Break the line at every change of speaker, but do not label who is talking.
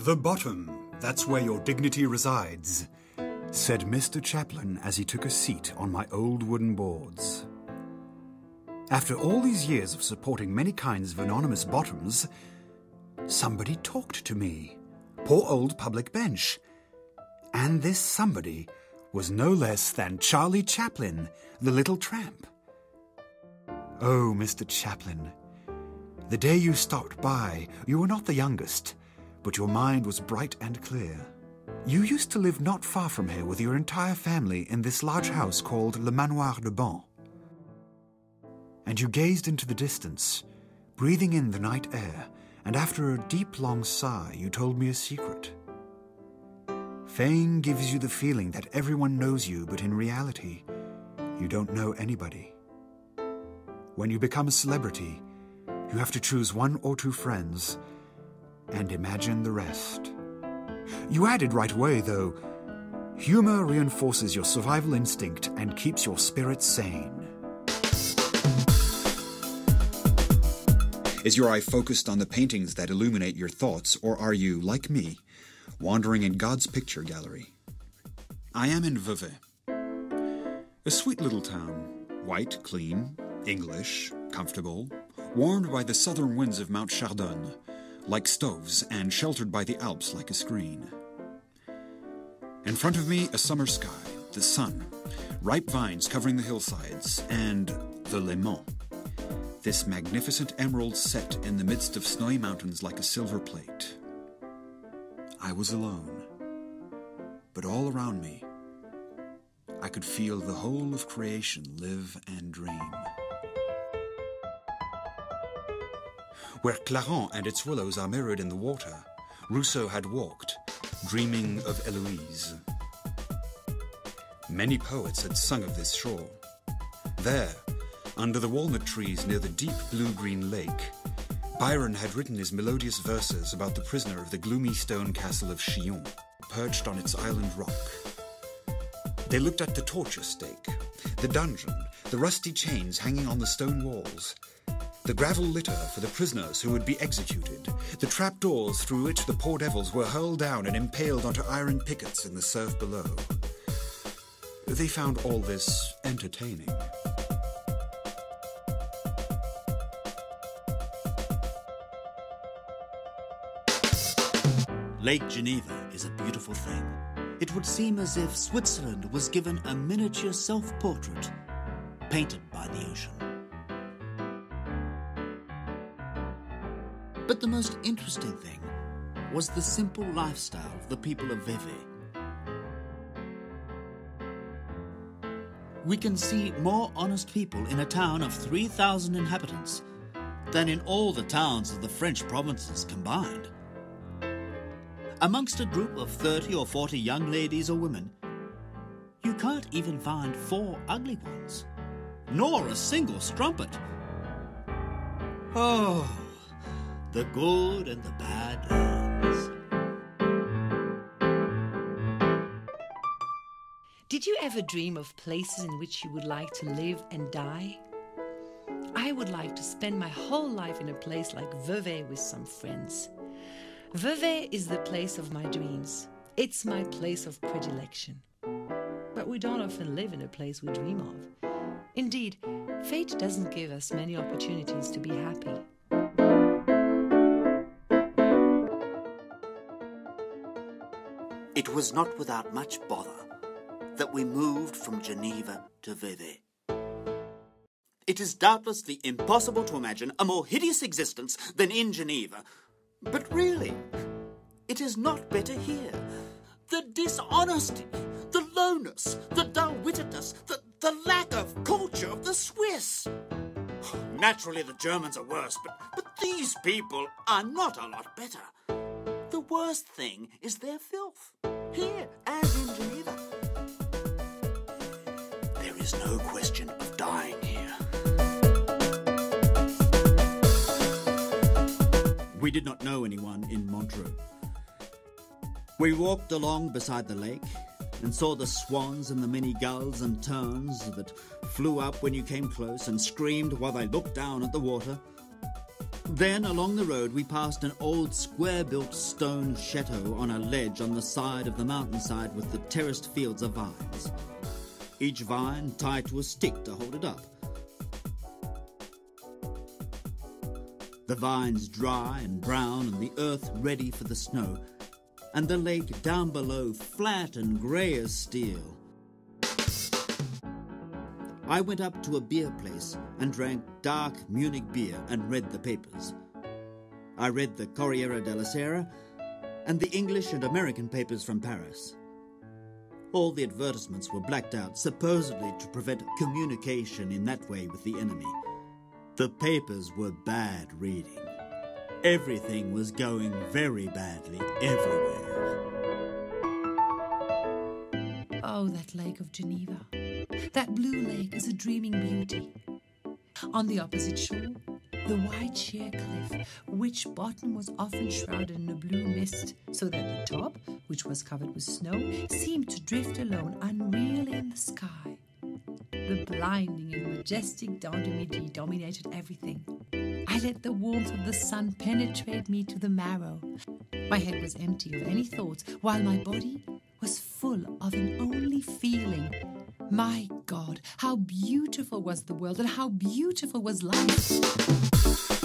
"The bottom, that's where your dignity resides," said Mr. Chaplin as he took a seat on my old wooden boards. After all these years of supporting many kinds of anonymous bottoms, somebody talked to me. Poor old public bench. And this somebody was no less than Charlie Chaplin, the little tramp. Oh, Mr. Chaplin, the day you stopped by, you were not the youngest, but your mind was bright and clear. You used to live not far from here with your entire family in this large house called Le Manoir de Ban. And you gazed into the distance, breathing in the night air, and after a deep, long sigh, you told me a secret. Fame gives you the feeling that everyone knows you, but in reality, you don't know anybody. When you become a celebrity, you have to choose one or two friends and imagine the rest. You added right away, though, humor reinforces your survival instinct and keeps your spirit sane. Is your eye focused on the paintings that illuminate your thoughts, or are you, like me, wandering in God's picture gallery? I am in Vevey, a sweet little town, white, clean, English, comfortable, warmed by the southern winds of Mount Chardon, like stoves, and sheltered by the Alps like a screen. In front of me, a summer sky, the sun, ripe vines covering the hillsides, and the Léman, this magnificent emerald set in the midst of snowy mountains like a silver plate. I was alone, but all around me, I could feel the whole of creation live and dream. Where Clarens and its willows are mirrored in the water, Rousseau had walked, dreaming of Eloise. Many poets had sung of this shore. There, under the walnut trees near the deep blue-green lake, Byron had written his melodious verses about the prisoner of the gloomy stone castle of Chillon, perched on its island rock. They looked at the torture stake, the dungeon, the rusty chains hanging on the stone walls, the gravel litter for the prisoners who would be executed, the trapdoors through which the poor devils were hurled down and impaled onto iron pickets in the surf below. They found all this entertaining.
Lake Geneva is a beautiful thing. It would seem as if Switzerland was given a miniature self-portrait, painted by the ocean. But the most interesting thing was the simple lifestyle of the people of Vevey. We can see more honest people in a town of 3,000 inhabitants than in all the towns of the French provinces combined. Amongst a group of 30 or 40 young ladies or women, you can't even find 4 ugly ones, nor a single strumpet. Oh, the good and the bad lands.
Did you ever dream of places in which you would like to live and die? I would like to spend my whole life in a place like Vevey with some friends. Vevey is the place of my dreams. It's my place of predilection. But we don't often live in a place we dream of. Indeed, fate doesn't give us many opportunities to be happy.
It was not without much bother that we moved from Geneva to Vevey. It is doubtlessly impossible to imagine a more hideous existence than in Geneva. But really, it is not better here. The dishonesty, the lowness, the dull-wittedness, the lack of culture of the Swiss. Naturally, the Germans are worse, but these people are not a lot better. The worst thing is their filth, here as in Geneva. There is no question of dying here. We did not know anyone in Montreux. We walked along beside the lake and saw the swans and the many gulls and terns that flew up when you came close and screamed while they looked down at the water. Then, along the road, we passed an old square-built stone chateau on a ledge on the side of the mountainside with the terraced fields of vines. Each vine tied to a stick to hold it up. The vines dry and brown and the earth ready for the snow, and the lake down below flat and grey as steel. I went up to a beer place and drank dark Munich beer and read the papers. I read the Corriere della Sera and the English and American papers from Paris. All the advertisements were blacked out, supposedly to prevent communication in that way with the enemy. The papers were bad reading. Everything was going very badly everywhere.
Oh, that lake of Geneva. That blue lake is a dreaming beauty. On the opposite shore, the white sheer cliff, which bottom was often shrouded in a blue mist, so that the top, which was covered with snow, seemed to drift alone, unreal in the sky. The blinding and majestic Dent du Midi dominated everything. I let the warmth of the sun penetrate me to the marrow. My head was empty of any thoughts, while my body was full of an only feeling. My God, how beautiful was the world, and how beautiful was life!